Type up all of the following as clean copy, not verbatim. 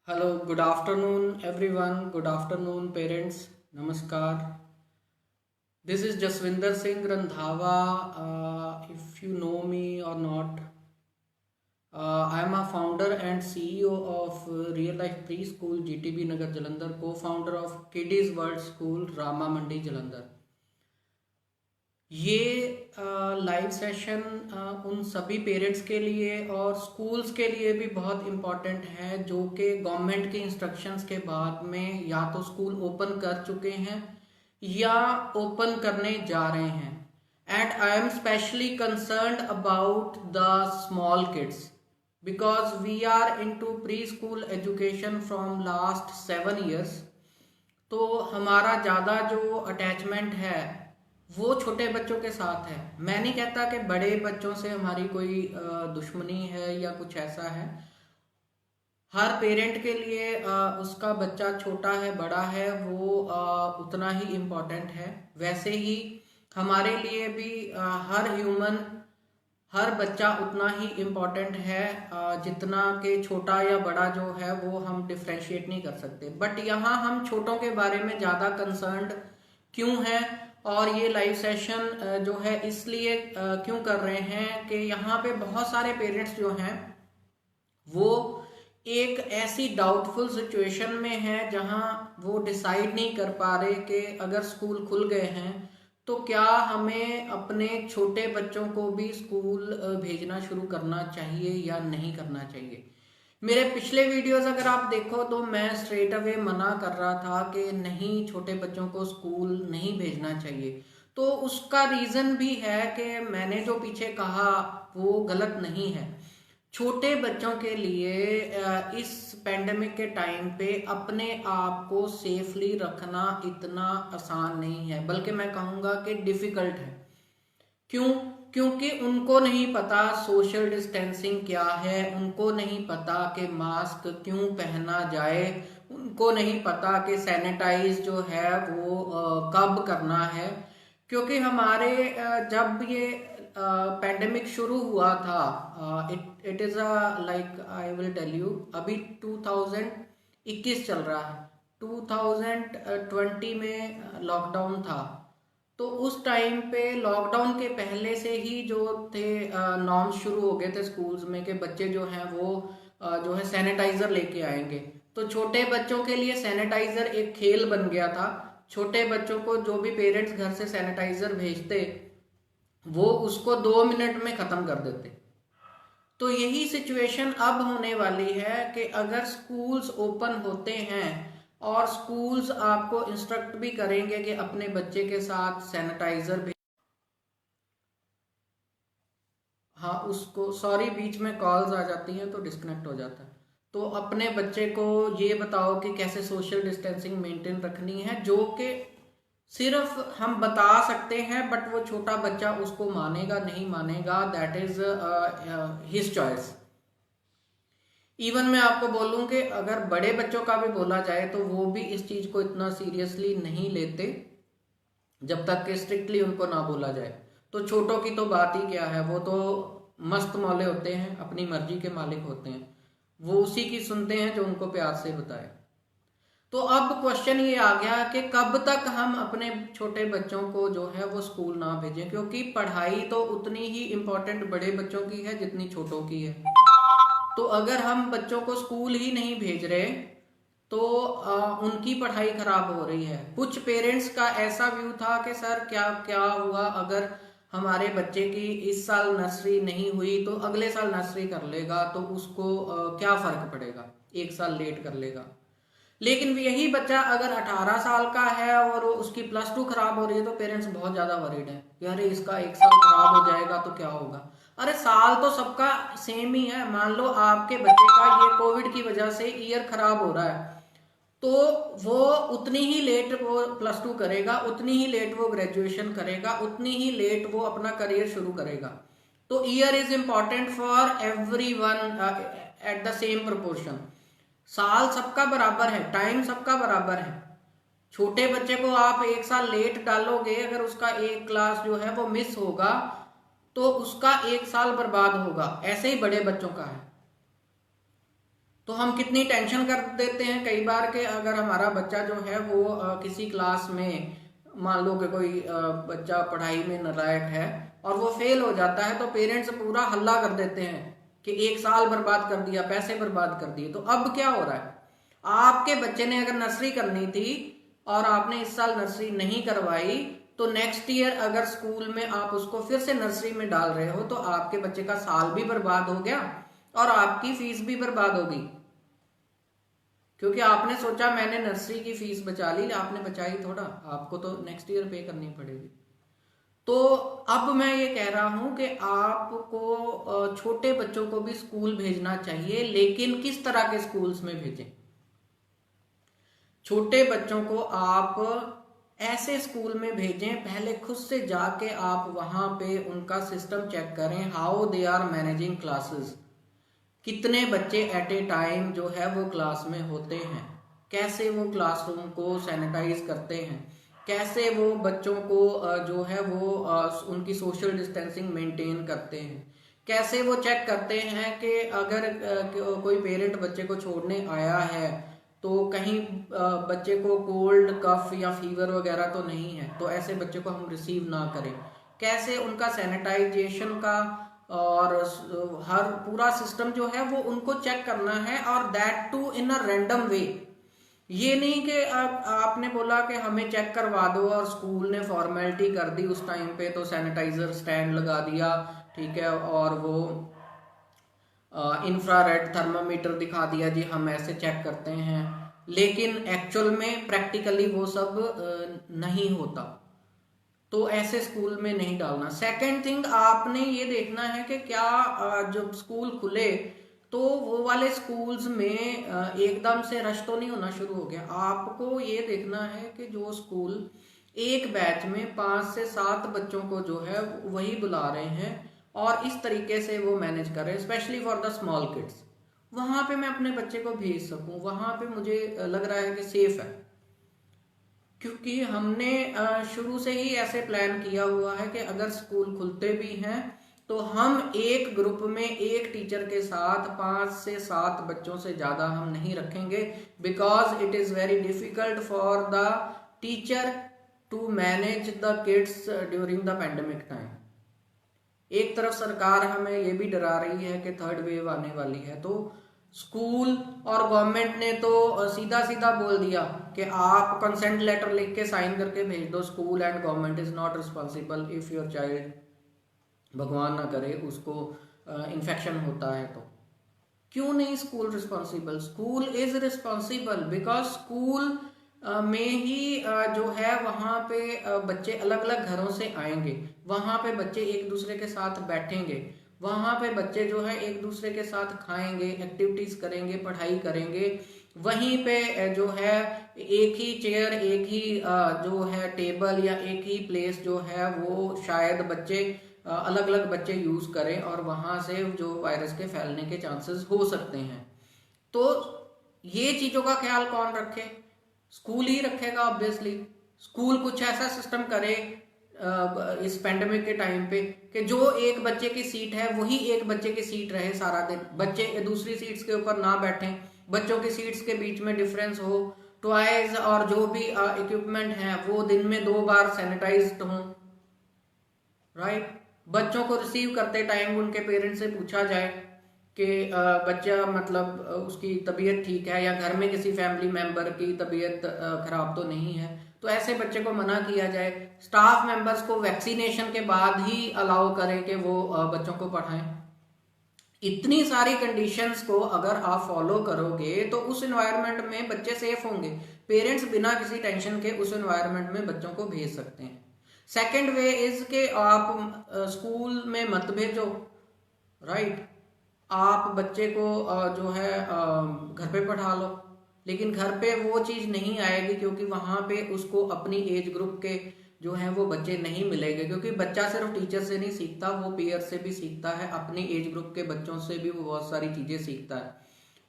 Hello, good afternoon, everyone. Good afternoon, parents. Namaskar. This is Jaswinder Singh Randhawa. If you know me or not, I am a founder and CEO of Real Life Preschool GTB Nagar Jalandhar, co-founder of Kiddies World School Rama Mandi Jalandhar. ये live session उन सभी parents के लिए और schools के लिए भी बहुत इम्पॉर्टेंट है जो कि गवर्नमेंट के इंस्ट्रक्शंस के बाद में या तो स्कूल ओपन कर चुके हैं या ओपन करने जा रहे हैं। And I am specially concerned about the small kids because we are into pre school education from last 7 years। तो हमारा ज़्यादा जो अटैचमेंट है वो छोटे बच्चों के साथ है। मैं नहीं कहता कि बड़े बच्चों से हमारी कोई दुश्मनी है या कुछ ऐसा है। हर पेरेंट के लिए उसका बच्चा छोटा है बड़ा है वो उतना ही इम्पोर्टेंट है। वैसे ही हमारे लिए भी हर ह्यूमन हर बच्चा उतना ही इम्पोर्टेंट है जितना कि छोटा या बड़ा जो है वो हम डिफ्रेंशिएट नहीं कर सकते। बट यहाँ हम छोटों के बारे में ज़्यादा कंसर्न्ड क्यों हैं और ये लाइव सेशन जो है इसलिए क्यों कर रहे हैं कि यहाँ पे बहुत सारे पेरेंट्स जो हैं वो एक ऐसी डाउटफुल सिचुएशन में है जहाँ वो डिसाइड नहीं कर पा रहे कि अगर स्कूल खुल गए हैं तो क्या हमें अपने छोटे बच्चों को भी स्कूल भेजना शुरू करना चाहिए या नहीं करना चाहिए। मेरे पिछले वीडियोस अगर आप देखो तो मैं स्ट्रेट अवे मना कर रहा था कि नहीं, छोटे बच्चों को स्कूल नहीं भेजना चाहिए। तो उसका रीज़न भी है कि मैंने जो पीछे कहा वो गलत नहीं है। छोटे बच्चों के लिए इस पेंडेमिक के टाइम पे अपने आप को सेफली रखना इतना आसान नहीं है, बल्कि मैं कहूँगा कि डिफ़िकल्ट है। क्यों? क्योंकि उनको नहीं पता सोशल डिस्टेंसिंग क्या है, उनको नहीं पता कि मास्क क्यों पहना जाए, उनको नहीं पता कि सैनिटाइज जो है वो कब करना है। क्योंकि हमारे जब ये पेंडेमिक शुरू हुआ था, it is like I will tell you, अभी 2021 चल रहा है, 2020 में लॉकडाउन था। तो उस टाइम पे लॉकडाउन के पहले से ही जो थे नॉर्म्स शुरू हो गए थे स्कूल्स में कि बच्चे जो हैं वो जो है सैनिटाइजर लेके आएंगे। तो छोटे बच्चों के लिए सैनिटाइजर एक खेल बन गया था। छोटे बच्चों को जो भी पेरेंट्स घर से सैनिटाइजर भेजते वो उसको 2 मिनट में ख़त्म कर देते। तो यही सिचुएशन अब होने वाली है कि अगर स्कूल्स ओपन होते हैं और स्कूल्स आपको इंस्ट्रक्ट भी करेंगे कि अपने बच्चे के साथ सैनिटाइजर भी, हाँ उसको सॉरी बीच में कॉल्स आ जाती हैं तो डिस्कनेक्ट हो जाता है। तो अपने बच्चे को ये बताओ कि कैसे सोशल डिस्टेंसिंग मेंटेन रखनी है, जो कि सिर्फ हम बता सकते हैं बट वो छोटा बच्चा उसको मानेगा नहीं मानेगा, that is his choice. Even मैं आपको बोलूं कि अगर बड़े बच्चों का भी बोला जाए तो वो भी इस चीज़ को इतना सीरियसली नहीं लेते जब तक कि स्ट्रिक्टली उनको ना बोला जाए। तो छोटों की तो बात ही क्या है, वो तो मस्त मौले होते हैं, अपनी मर्जी के मालिक होते हैं, वो उसी की सुनते हैं जो उनको प्यार से बताए। तो अब क्वेश्चन ये आ गया कि कब तक हम अपने छोटे बच्चों को जो है वो स्कूल ना भेजें, क्योंकि पढ़ाई तो उतनी ही इम्पोर्टेंट बड़े बच्चों की है जितनी छोटों की है। तो अगर हम बच्चों को स्कूल ही नहीं भेज रहे तो उनकी पढ़ाई खराब हो रही है। कुछ पेरेंट्स का ऐसा व्यू था कि सर क्या क्या हुआ अगर हमारे बच्चे की इस साल नर्सरी नहीं हुई तो अगले साल नर्सरी कर लेगा तो उसको क्या फ़र्क पड़ेगा, 1 साल लेट कर लेगा। लेकिन यही बच्चा अगर 18 साल का है और उसकी +2 खराब हो रही है तो पेरेंट्स बहुत ज़्यादा वरीड है कि अरे इसका 1 साल खराब हो जाएगा तो क्या होगा। अरे साल तो सबका सेम ही है। मान लो आपके बच्चे का ये कोविड की वजह से ईयर खराब हो रहा है तो वो उतनी ही लेट वो +2 करेगा, उतनी ही लेट वो ग्रेजुएशन करेगा, उतनी ही लेट वो अपना करियर शुरू करेगा। तो year is important for every one at the same proportion. साल सबका बराबर है, टाइम सबका बराबर है। छोटे बच्चे को आप 1 साल लेट डालोगे, अगर उसका एक क्लास जो है वो मिस होगा तो उसका 1 साल बर्बाद होगा। ऐसे ही बड़े बच्चों का है। तो हम कितनी टेंशन कर देते हैं कई बार कि अगर हमारा बच्चा जो है वो किसी क्लास में, मान लो कि कोई बच्चा पढ़ाई में नालायक है और वो फेल हो जाता है, तो पेरेंट्स पूरा हल्ला कर देते हैं कि 1 साल बर्बाद कर दिया, पैसे बर्बाद कर दिए। तो अब क्या हो रहा है, आपके बच्चे ने अगर नर्सरी करनी थी और आपने इस साल नर्सरी नहीं करवाई, तो नेक्स्ट ईयर अगर स्कूल में आप उसको फिर से नर्सरी में डाल रहे हो तो आपके बच्चे का साल भी बर्बाद हो गया और आपकी फीस भी बर्बाद होगी, क्योंकि आपने सोचा मैंने नर्सरी की फीस बचा ली, आपने बचाई थोड़ा, आपको तो नेक्स्ट ईयर पे करनी पड़ेगी। तो अब मैं ये कह रहा हूं कि आपको छोटे बच्चों को भी स्कूल भेजना चाहिए, लेकिन किस तरह के स्कूल्स में भेजें। छोटे बच्चों को आप ऐसे स्कूल में भेजें, पहले खुद से जाके आप वहां पे उनका सिस्टम चेक करें, how they are managing classes, कितने बच्चे एट ए टाइम जो है वो क्लास में होते हैं, कैसे वो क्लासरूम को सैनिटाइज करते हैं, कैसे वो बच्चों को जो है वो उनकी सोशल डिस्टेंसिंग मेंटेन करते हैं, कैसे वो चेक करते हैं कि अगर कोई पेरेंट बच्चे को छोड़ने आया है तो कहीं बच्चे को कोल्ड कफ या फीवर वगैरह तो नहीं है, तो ऐसे बच्चे को हम रिसीव ना करें, कैसे उनका सैनिटाइजेशन का और हर पूरा सिस्टम जो है वो उनको चेक करना है, और that too in a random way. ये नहीं कि आपने बोला कि हमें चेक करवा दो और स्कूल ने फॉर्मेलिटी कर दी उस टाइम पे, तो सैनिटाइजर स्टैंड लगा दिया, ठीक है, और वो इंफ्रारेड थर्मामीटर दिखा दिया जी हम ऐसे चेक करते हैं, लेकिन एक्चुअल में प्रैक्टिकली वो सब नहीं होता। तो ऐसे स्कूल में नहीं डालना। सेकंड थिंग, आपने ये देखना है कि क्या जब स्कूल खुले तो वो वाले स्कूल्स में एकदम से रश तो नहीं होना शुरू हो गया। आपको ये देखना है कि जो स्कूल एक बैच में 5 से 7 बच्चों को जो है वही बुला रहे हैं और इस तरीके से वो मैनेज कर रहे हैं, specially for the small kids, वहां पे मैं अपने बच्चे को भेज सकूं, वहां पे मुझे लग रहा है कि सेफ है। क्योंकि हमने शुरू से ही ऐसे प्लान किया हुआ है कि अगर स्कूल खुलते भी हैं तो हम एक ग्रुप में एक टीचर के साथ 5 से 7 बच्चों से ज्यादा हम नहीं रखेंगे, because it is very difficult for the teacher to manage the kids during the pandemic time. एक तरफ सरकार हमें ये भी डरा रही है कि थर्ड वेव आने वाली है, तो स्कूल और गवर्नमेंट ने तो सीधा सीधा बोल दिया कि आप कंसेंट लेटर लिख के साइन करके भेज दो, school and government is not responsible if your child, भगवान ना करे, उसको इन्फेक्शन होता है। तो क्यों नहीं school responsible? School is responsible because school में ही जो है वहाँ पे बच्चे अलग अलग घरों से आएंगे, वहाँ पे बच्चे एक दूसरे के साथ बैठेंगे, वहाँ पे बच्चे जो है एक दूसरे के साथ खाएंगे, एक्टिविटीज करेंगे, पढ़ाई करेंगे। वहीं पे जो है एक ही चेयर, एक ही जो है टेबल या एक ही प्लेस जो है वो शायद बच्चे अलग अलग बच्चे यूज करें और वहां से जो वायरस के फैलने के चांसेस हो सकते हैं। तो ये चीजों का ख्याल कौन रखे? स्कूल ही रखेगा ऑब्वियसली। स्कूल कुछ ऐसा सिस्टम करे इस पेंडेमिक के टाइम पे कि जो एक बच्चे की सीट है वही एक बच्चे की सीट रहे सारा दिन, बच्चे दूसरी सीट्स के ऊपर ना बैठें, बच्चों की सीट्स के बीच में डिफरेंस हो, टॉयज और जो भी इक्विपमेंट है वो दिन में 2 बार सैनिटाइज्ड हो, राइट। बच्चों को रिसीव करते टाइम उनके पेरेंट्स से पूछा जाए कि बच्चा मतलब उसकी तबीयत ठीक है या घर में किसी फैमिली मेंबर की तबीयत खराब तो नहीं है, तो ऐसे बच्चे को मना किया जाए। स्टाफ मेंबर्स को वैक्सीनेशन के बाद ही अलाउ करें कि वो बच्चों को पढ़ाएं। इतनी सारी कंडीशंस को अगर आप फॉलो करोगे तो उस एनवायरनमेंट में बच्चे सेफ होंगे, पेरेंट्स बिना किसी टेंशन के उस एनवायरनमेंट में बच्चों को भेज सकते हैं। सेकेंड वे इज के आप स्कूल में मत भेजो, राइट। आप बच्चे को जो है घर पे पढ़ा लो, लेकिन घर पे वो चीज नहीं आएगी क्योंकि वहां पे उसको अपनी एज ग्रुप के जो है वो बच्चे नहीं मिलेंगे, क्योंकि बच्चा सिर्फ टीचर से नहीं सीखता, वो पेयर से भी सीखता है, अपनी एज ग्रुप के बच्चों से भी वो बहुत सारी चीजें सीखता है,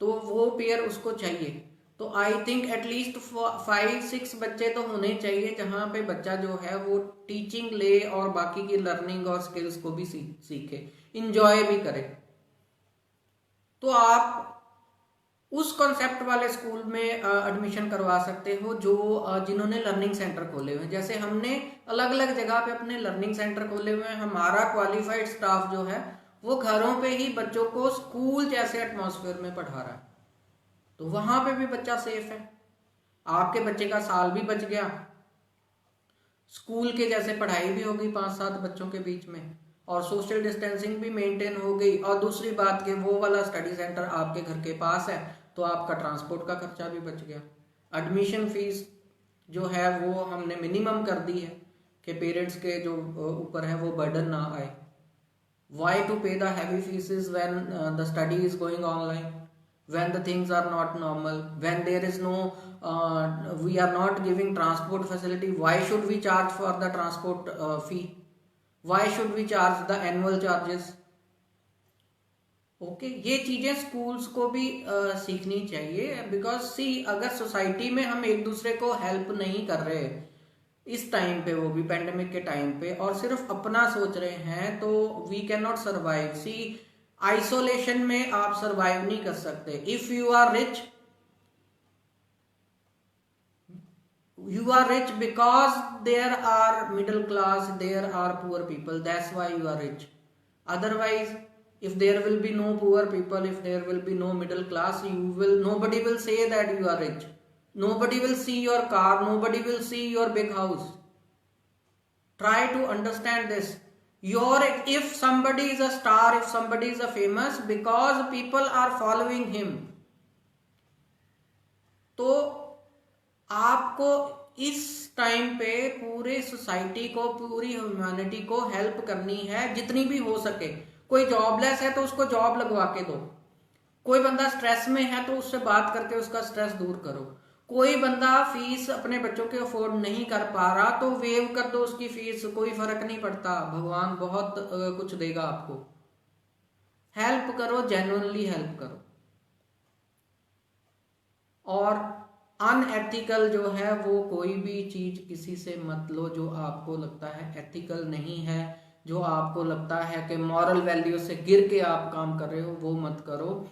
तो वो पेयर उसको चाहिए। तो आई थिंक एटलीस्ट 5-6 बच्चे तो होने चाहिए जहां पे बच्चा जो है वो टीचिंग ले और बाकी की लर्निंग और स्किल्स को भी सीखे, इंजॉय भी करे। तो आप उस कॉन्सेप्ट वाले स्कूल में एडमिशन करवा सकते हो जो जिन्होंने लर्निंग सेंटर खोले हुए हैं। जैसे हमने अलग अलग जगह पे अपने लर्निंग सेंटर खोले हुए हैं, हमारा क्वालिफाइड स्टाफ जो है वो घरों पे ही बच्चों को स्कूल जैसे एटमॉस्फेयर में पढ़ा रहा है, तो वहां पे भी बच्चा सेफ है। आपके बच्चे का साल भी बच गया, स्कूल के जैसे पढ़ाई भी होगी 5-7 बच्चों के बीच में, और सोशल डिस्टेंसिंग भी मेंटेन हो गई। और दूसरी बात कि वो वाला स्टडी सेंटर आपके घर के पास है, तो आपका ट्रांसपोर्ट का खर्चा भी बच गया। एडमिशन फीस जो है वो हमने मिनिमम कर दी है कि पेरेंट्स के जो ऊपर है वो बर्डन ना आए। Why to pay the heavy fees when the study is going online, when the things are not normal, when there is no we are not giving transport facility? Why should we charge for the transport fee? Why should we charge the annual charges? Okay ये चीजें schools को भी सीखनी चाहिए, because सी अगर society में हम एक दूसरे को हेल्प नहीं कर रहे इस टाइम पे, वो भी पेंडेमिक के टाइम पे, और सिर्फ अपना सोच रहे हैं, तो we can not survive. See isolation में आप सर्वाइव नहीं कर सकते। If you are rich, you are rich because there are middle class, there are poor people, that's why you are rich. Otherwise, if there will be no poor people, if there will be no middle class, nobody will say that you are rich, nobody will see your car, nobody will see your big house. Try to understand this. If somebody is a star, if somebody is a famous, because people are following him, तो आपको इस time पे पूरे society को, पूरी humanity को help करनी है जितनी भी हो सके। कोई जॉबलेस है तो उसको जॉब लगवा के दो, कोई बंदा स्ट्रेस में है तो उससे बात करके उसका स्ट्रेस दूर करो, कोई बंदा फीस अपने बच्चों के अफोर्ड नहीं कर पा रहा तो वेव कर दो उसकी फीस, कोई फर्क नहीं पड़ता, भगवान बहुत कुछ देगा आपको। हेल्प करो, जेन्युइनली हेल्प करो। और अनएथिकल जो है वो कोई भी चीज किसी से मत लो जो आपको लगता है एथिकल नहीं है, जो आपको लगता है कि मॉरल वैल्यू से गिर के आप काम कर रहे हो, वो मत करो।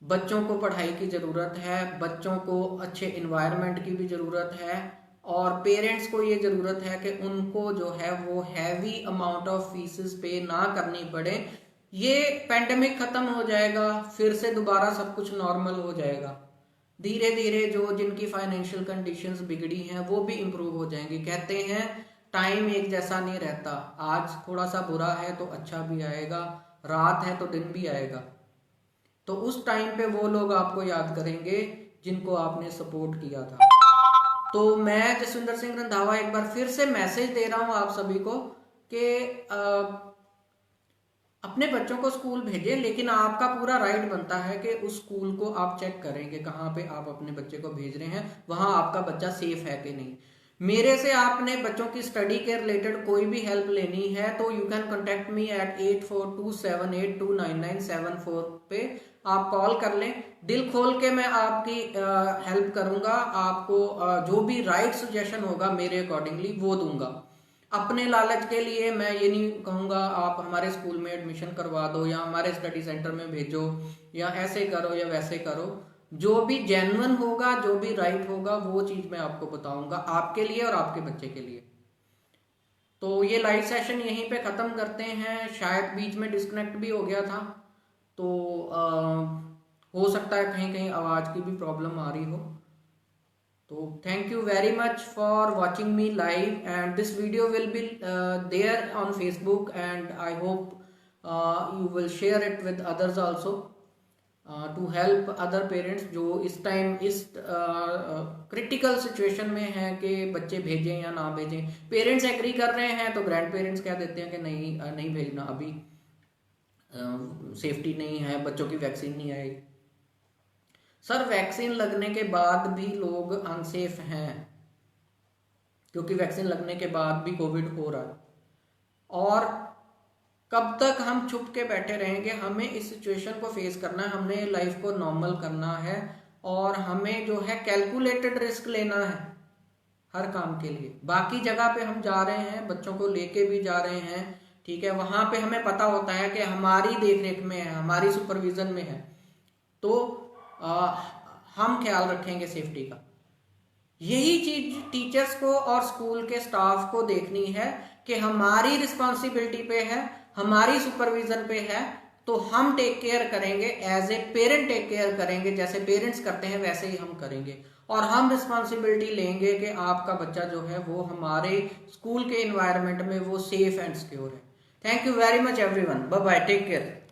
बच्चों को पढ़ाई की जरूरत है, बच्चों को अच्छे इन्वायरमेंट की भी जरूरत है, और पेरेंट्स को ये जरूरत है कि उनको जो है वो हैवी अमाउंट ऑफ फीसेस पे ना करनी पड़े। ये पेंडेमिक खत्म हो जाएगा, फिर से दोबारा सब कुछ नॉर्मल हो जाएगा। धीरे धीरे जो जिनकी फाइनेंशियल कंडीशंस बिगड़ी हैं वो भी इम्प्रूव हो जाएंगी। कहते हैं टाइम एक जैसा नहीं रहता, आज थोड़ा सा बुरा है तो अच्छा भी आएगा, रात है तो दिन भी आएगा। तो उस टाइम पे वो लोग आपको याद करेंगे जिनको आपने सपोर्ट किया था। तो मैं जसविंदर सिंह रंधावा एक बार फिर से मैसेज दे रहा हूं आप सभी को कि अपने बच्चों को स्कूल भेजें, लेकिन आपका पूरा राइट बनता है कि उस स्कूल को आप चेक करें कि कहाँ पे आप अपने बच्चे को भेज रहे हैं, वहां आपका बच्चा सेफ है कि नहीं। मेरे से आपने बच्चों की स्टडी के रिलेटेड कोई भी हेल्प लेनी है तो you can contact me at 8427829974 पे आप कॉल कर लें। दिल खोल के मैं आपकी हेल्प करूंगा, आपको जो भी राइट सजेशन होगा मेरे अकॉर्डिंगली वो दूंगा। अपने लालच के लिए मैं ये नहीं कहूंगा आप हमारे स्कूल में एडमिशन करवा दो या हमारे स्टडी सेंटर में भेजो या ऐसे करो या वैसे करो। जो भी जेन्युइन होगा, जो भी राइट होगा, वो चीज मैं आपको बताऊंगा आपके लिए और आपके बच्चे के लिए। तो ये लाइव सेशन यहीं पे खत्म करते हैं। शायद बीच में डिस्कनेक्ट भी हो गया था, तो हो सकता है कहीं कहीं आवाज की भी प्रॉब्लम आ रही हो। तो thank you very much for watching me live, and this video will be there on Facebook, and I hope you will share it with others also to help other parents जो इस time इस critical situation में है कि बच्चे भेजें या ना भेजें। पेरेंट्स एग्री कर रहे हैं तो ग्रैंड पेरेंट्स कह देते हैं कि नहीं भेजना, अभी सेफ्टी नहीं है, बच्चों की वैक्सीन नहीं आई। सर वैक्सीन लगने के बाद भी लोग अनसेफ हैं, क्योंकि वैक्सीन लगने के बाद भी कोविड हो रहा है। और कब तक हम छुप के बैठे रहेंगे? हमें इस सिचुएशन को फेस करना है, हमें लाइफ को नॉर्मल करना है, और हमें जो है कैलकुलेटेड रिस्क लेना है हर काम के लिए। बाकी जगह पे हम जा रहे हैं, बच्चों को लेके भी जा रहे हैं, ठीक है, वहां पे हमें पता होता है कि हमारी देखरेख में है, हमारी सुपरविजन में है, तो हम ख्याल रखेंगे सेफ्टी का। यही चीज टीचर्स को और स्कूल के स्टाफ को देखनी है कि हमारी रिस्पॉन्सिबिलिटी पे है, हमारी सुपरविजन पे है, तो हम टेक केयर करेंगे, as a parent take care करेंगे, जैसे पेरेंट्स करते हैं वैसे ही हम करेंगे। और हम रिस्पॉन्सिबिलिटी लेंगे कि आपका बच्चा जो है वो हमारे स्कूल के इन्वायरमेंट में वो सेफ एंड सिक्योर है। Thank you very much everyone, bye bye, take care.